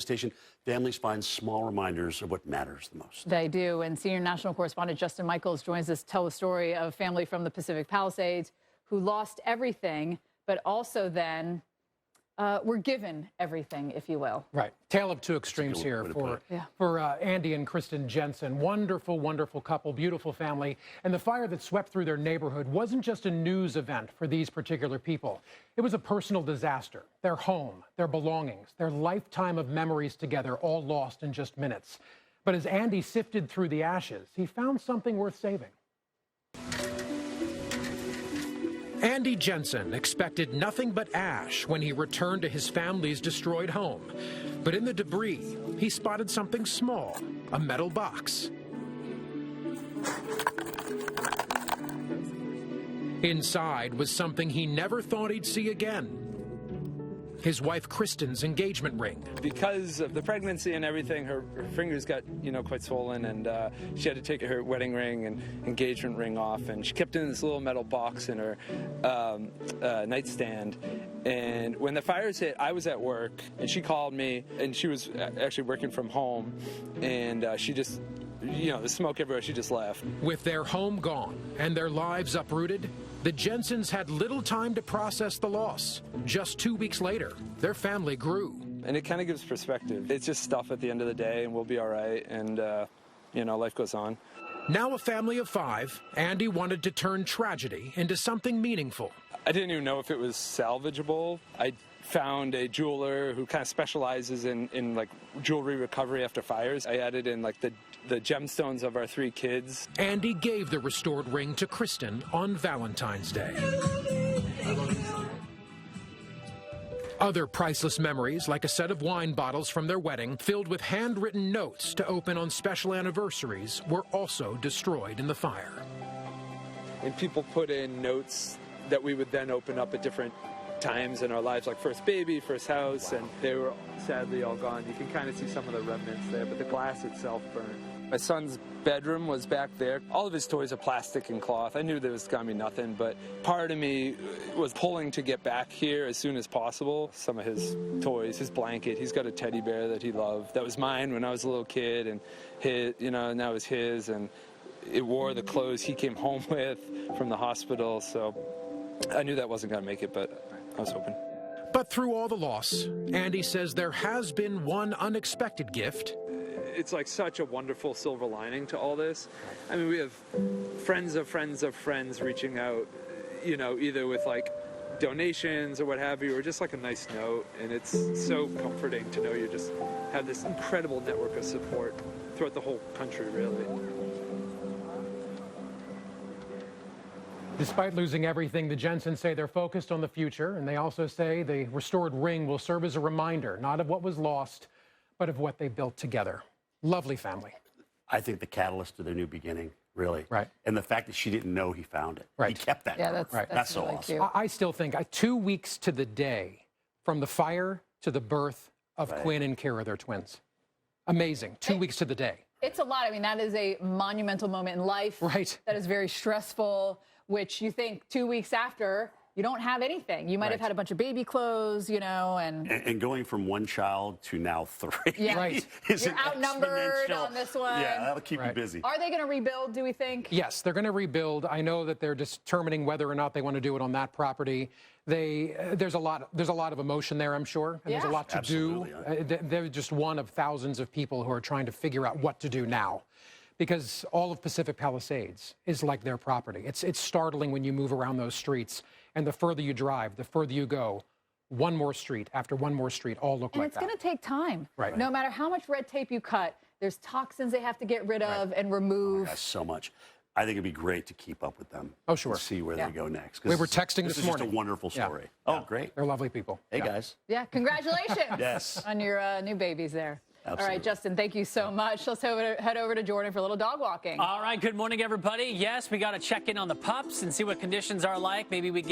devastation, families find small reminders of what matters the most. They do. And senior national correspondent Justin Michaels joins us to tell the story of a family from the Pacific Palisades who lost everything, but also then were given everything, if you will. Right. Tale of two extremes here for Andy and Kristen Jensen. Wonderful, wonderful couple, beautiful family. And the fire that swept through their neighborhood wasn't just a news event for these particular people. It was a personal disaster. Their home, their belongings, their lifetime of memories together, all lost in just minutes. But as Andy sifted through the ashes, he found something worth saving. Andy Jensen expected nothing but ash when he returned to his family's destroyed home. But in the debris, he spotted something small, a metal box. Inside was something he never thought he'd see again. His wife Kristen's engagement ring. Because of the pregnancy and everything, her fingers got, quite swollen, and she had to take her wedding ring and engagement ring off, and she kept it in this little metal box in her nightstand. And when the fires hit, I was at work, and she called me, and she was actually working from home, and she just, the smoke everywhere, she just left. With their home gone and their lives uprooted, the Jensens had little time to process the loss. Just 2 weeks later, their family grew. And it kind of gives perspective. It's just stuff at the end of the day, and we'll be all right, and, life goes on. Now a family of 5, Andy wanted to turn tragedy into something meaningful. I didn't even know if it was salvageable. I found a jeweler who kind of specializes in jewelry recovery after fires. I added in the gemstones of our 3 kids. Andy gave the restored ring to Kristen on Valentine's Day. Other priceless memories, like a set of wine bottles from their wedding filled with handwritten notes to open on special anniversaries, were also destroyed in the fire. And people put in notes that we would then open up at different times in our lives, like first baby, first house, and they were sadly all gone. You can kind of see some of the remnants there, but the glass itself burned. My son's bedroom was back there. All of his toys are plastic and cloth. I knew there was going to be nothing, but part of me was pulling to get back here as soon as possible. Some of his toys, his blanket, he's got a teddy bear that he loved. That was mine when I was a little kid, and now it's his, and it wore the clothes he came home with from the hospital, so I knew that wasn't going to make it, but I was hoping. But through all the loss, Andy says there has been one unexpected gift. It's like such a wonderful silver lining to all this. I mean, we have friends of friends of friends reaching out, either with donations or what have you, or just a nice note. And it's so comforting to know you just have this incredible network of support throughout the whole country, really. Despite losing everything, the Jensens say they're focused on the future, and they also say the restored ring will serve as a reminder, not of what was lost, but of what they built together. Lovely family. I think the catalyst to their new beginning, really. Right. And the fact that she didn't know he found it. Right. He kept that. Yeah, number. That's so really awesome. cute. I still think 2 weeks to the day from the fire to the birth of Quinn and Kara, their twins. Amazing. 2 weeks to the day. It's a lot. I mean, that is a monumental moment in life. Right. That is very stressful, which you think 2 weeks after, you don't have anything. You might have had a bunch of baby clothes, And going from 1 child to now 3. Yeah. Right. You're outnumbered on this one. Yeah, that'll keep you busy. Are they going to rebuild, do we think? Yes, they're going to rebuild. I know that they're determining whether or not they want to do it on that property. There's a lot of emotion there, I'm sure, and there's a lot to do. They're just one of thousands of people who are trying to figure out what to do now, because all of Pacific Palisades is like their property. It's startling when you move around those streets, and the further you drive, the further you go, one more street after one more street all look like that. And it's going to take time. Right. No matter how much red tape you cut, there's toxins they have to get rid of and remove. Oh, so much. I think it'd be great to keep up with them. Oh, sure. And see where they go next. We were texting this morning. This is just a wonderful story. Yeah. Oh, great. They're lovely people. Hey, guys. Yeah, congratulations. Yes. On your new babies there. Absolutely. All right, Justin, thank you so much. Let's head over to Jordan for a little dog walking. All right, good morning, everybody. Yes, we got to check in on the pups and see what conditions are like. Maybe we get